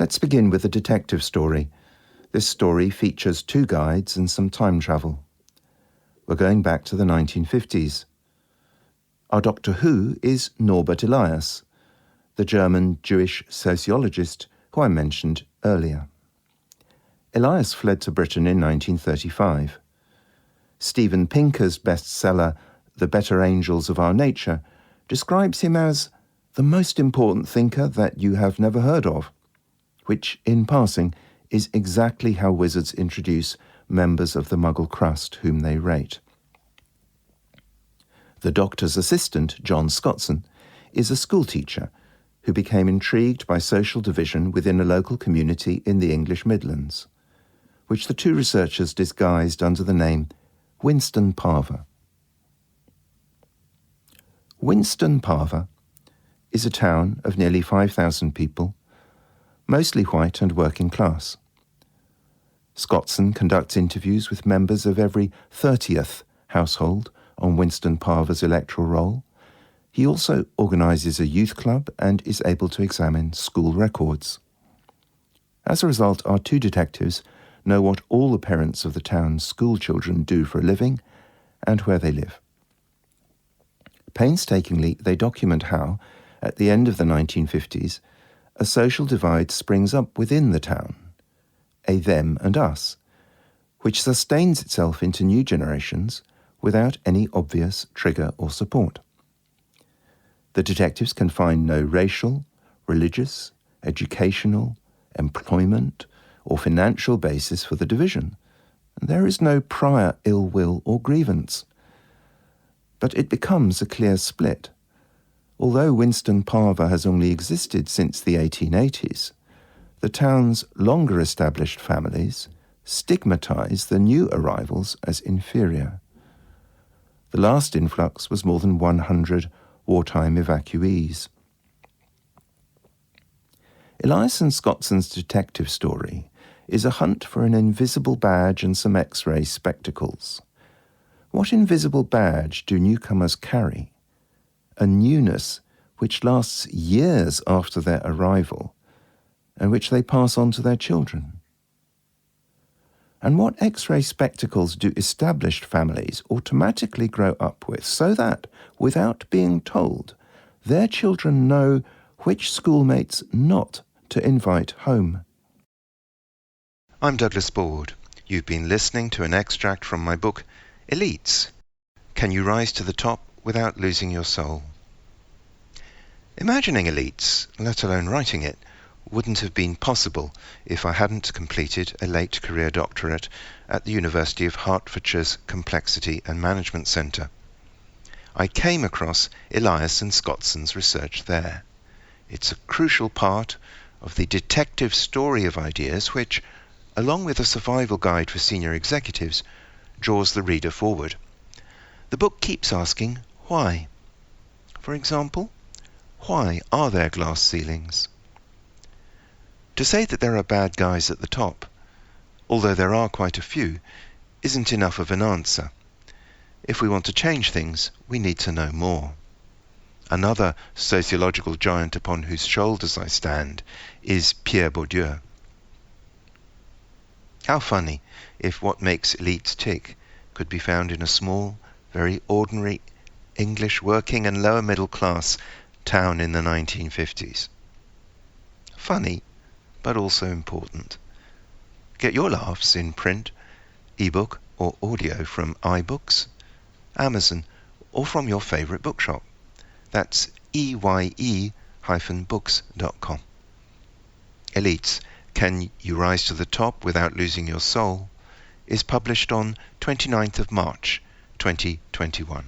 Let's begin with a detective story. This story features 2 guides and some time travel. We're going back to the 1950s. Our Doctor Who is Norbert Elias, the German Jewish sociologist who I mentioned earlier. Elias fled to Britain in 1935. Steven Pinker's bestseller, The Better Angels of Our Nature, describes him as the most important thinker that you have never heard of, which, in passing, is exactly how wizards introduce members of the Muggle crust whom they rate. The Doctor's assistant, John Scottson, is a schoolteacher who became intrigued by social division within a local community in the English Midlands, which the 2 researchers disguised under the name Winston Parva. Winston Parva is a town of nearly 5,000 people, mostly white and working class. Scottson conducts interviews with members of every 30th household on Winston Parva's electoral roll. He also organises a youth club and is able to examine school records. As a result, our 2 detectives know what all the parents of the town's school children do for a living and where they live. Painstakingly, they document how, at the end of the 1950s, a social divide springs up within the town, a them and us, which sustains itself into new generations without any obvious trigger or support. The detectives can find no racial, religious, educational, employment, or financial basis for the division. There is no prior ill will or grievance. But it becomes a clear split. Although Winston Parva has only existed since the 1880s, the town's longer-established families stigmatise the new arrivals as inferior. The last influx was more than 100 wartime evacuees. Elias and Scottson's detective story is a hunt for an invisible badge and some X-ray spectacles. What invisible badge do newcomers carry? A newness which lasts years after their arrival and which they pass on to their children. And what X-ray spectacles do established families automatically grow up with so that, without being told, their children know which schoolmates not to invite home? I'm Douglas Board. You've been listening to an extract from my book, ELITES. Can you rise to the top without losing your soul? Imagining ELITES, let alone writing it, wouldn't have been possible if I hadn't completed a late career doctorate at the University of Hertfordshire's Complexity and Management Centre. I came across Elias and Scottson's research there. It's a crucial part of the detective story of ideas which, along with a survival guide for senior executives, draws the reader forward. The book keeps asking why. For example, why are there glass ceilings? To say that there are bad guys at the top, although there are quite a few, isn't enough of an answer. If we want to change things, we need to know more. Another sociological giant upon whose shoulders I stand is Pierre Bourdieu. How funny if what makes elites tick could be found in a small, very ordinary English working and lower middle class town in the 1950s. Funny, but also important. Get your laughs in print, ebook or audio from iBooks, Amazon, or from your favourite bookshop. That's EYE-books.com. ELITES, Can You Rise to the Top Without Losing Your Soul, is published on 29th of March 2021.